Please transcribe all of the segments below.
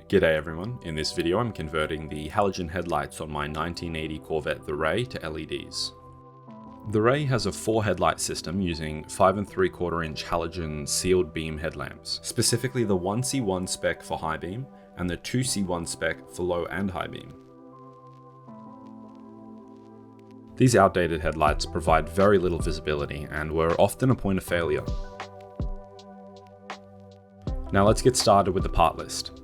G'day everyone, in this video I'm converting the halogen headlights on my 1980 Corvette The Ray to LEDs. The Ray has a 4 headlight system using 5 3/4 inch halogen sealed beam headlamps, specifically the 1C1 spec for high beam and the 2C1 spec for low and high beam. These outdated headlights provide very little visibility and were often a point of failure. Now let's get started with the part list.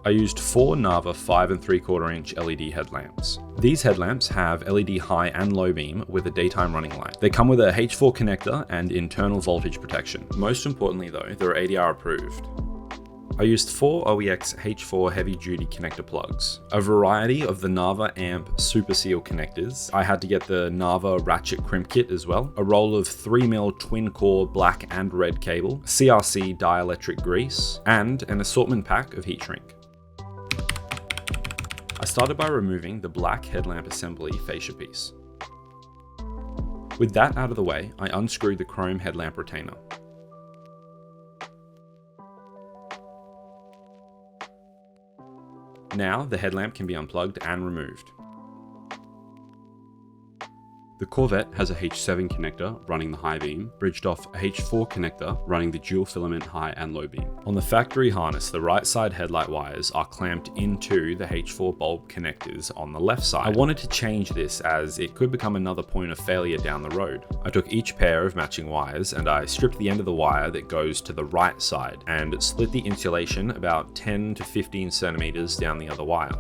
I used 4 Nava 5 3/4 inch LED headlamps. These headlamps have LED high and low beam with a daytime running light. They come with a H4 connector and internal voltage protection. Most importantly though, they're ADR approved. I used 4 OEX H4 heavy duty connector plugs, a variety of the Nava amp super seal connectors. I had to get the Nava ratchet crimp kit as well, a roll of 3mm twin core black and red cable, CRC dielectric grease, and an assortment pack of heat shrink. I started by removing the black headlamp assembly fascia piece. With that out of the way, I unscrewed the chrome headlamp retainer. Now the headlamp can be unplugged and removed. The Corvette has a H7 connector running the high beam, bridged off a H4 connector running the dual filament high and low beam. On the factory harness, the right side headlight wires are clamped into the H4 bulb connectors on the left side. I wanted to change this as it could become another point of failure down the road. I took each pair of matching wires and I stripped the end of the wire that goes to the right side and split the insulation about 10 to 15 centimeters down the other wire.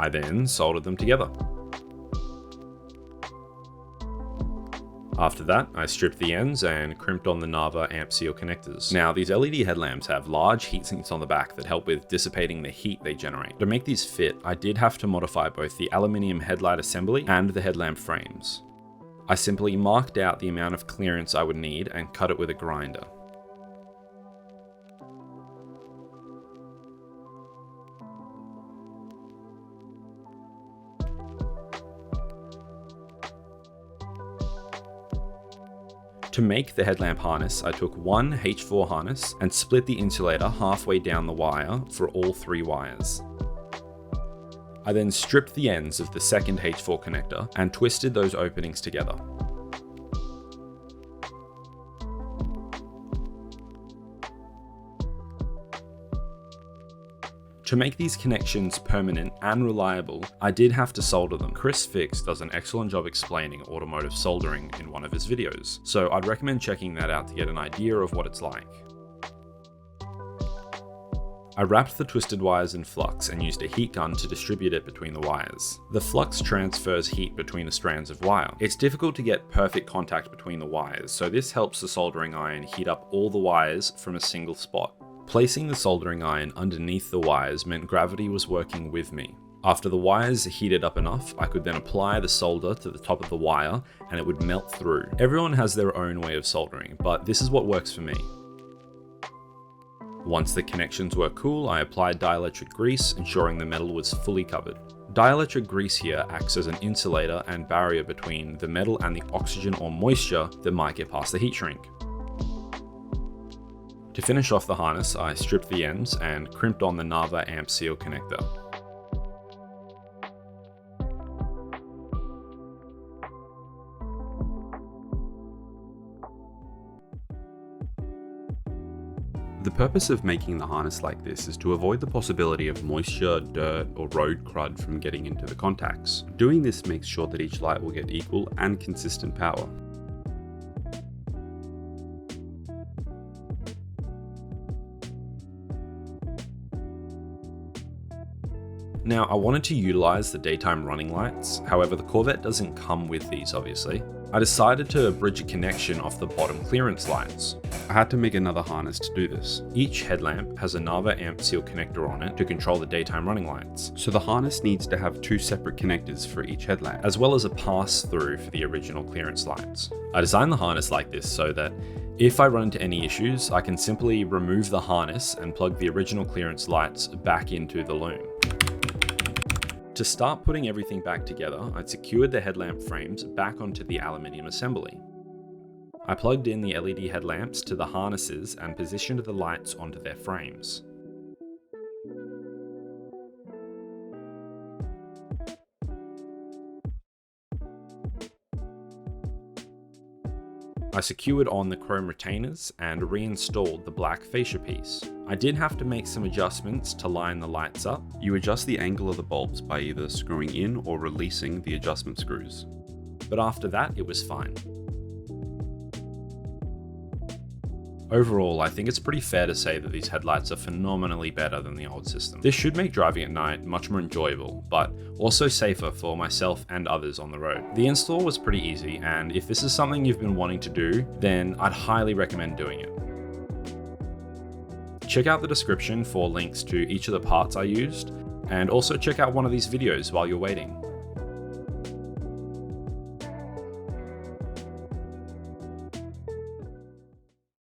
I then soldered them together. After that, I stripped the ends and crimped on the Nava amp seal connectors. Now, these LED headlamps have large heat sinks on the back that help with dissipating the heat they generate. To make these fit, I did have to modify both the aluminium headlight assembly and the headlamp frames. I simply marked out the amount of clearance I would need and cut it with a grinder. To make the headlamp harness, I took one H4 harness and split the insulator halfway down the wire for all 3 wires. I then stripped the ends of the second H4 connector and twisted those openings together. To make these connections permanent and reliable, I did have to solder them. Chris Fix does an excellent job explaining automotive soldering in one of his videos, so I'd recommend checking that out to get an idea of what it's like. I wrapped the twisted wires in flux and used a heat gun to distribute it between the wires. The flux transfers heat between the strands of wire. It's difficult to get perfect contact between the wires, so this helps the soldering iron heat up all the wires from a single spot. Placing the soldering iron underneath the wires meant gravity was working with me. After the wires heated up enough, I could then apply the solder to the top of the wire and it would melt through. Everyone has their own way of soldering, but this is what works for me. Once the connections were cool, I applied dielectric grease, ensuring the metal was fully covered. Dielectric grease here acts as an insulator and barrier between the metal and the oxygen or moisture that might get past the heat shrink. To finish off the harness, I stripped the ends and crimped on the Nava amp seal connector. The purpose of making the harness like this is to avoid the possibility of moisture, dirt, or road crud from getting into the contacts. Doing this makes sure that each light will get equal and consistent power. Now, I wanted to utilize the daytime running lights, however the Corvette doesn't come with these obviously. I decided to bridge a connection off the bottom clearance lights. I had to make another harness to do this. Each headlamp has a Nava amp seal connector on it to control the daytime running lights. So the harness needs to have 2 separate connectors for each headlamp, as well as a pass-through for the original clearance lights. I designed the harness like this so that if I run into any issues, I can simply remove the harness and plug the original clearance lights back into the loom. To start putting everything back together, I secured the headlamp frames back onto the aluminium assembly. I plugged in the LED headlamps to the harnesses and positioned the lights onto their frames. I secured on the chrome retainers and reinstalled the black fascia piece. I did have to make some adjustments to line the lights up. You adjust the angle of the bulbs by either screwing in or releasing the adjustment screws. But after that, it was fine. Overall, I think it's pretty fair to say that these headlights are phenomenally better than the old system. This should make driving at night much more enjoyable, but also safer for myself and others on the road. The install was pretty easy, and if this is something you've been wanting to do, then I'd highly recommend doing it. Check out the description for links to each of the parts I used, and also check out one of these videos while you're waiting.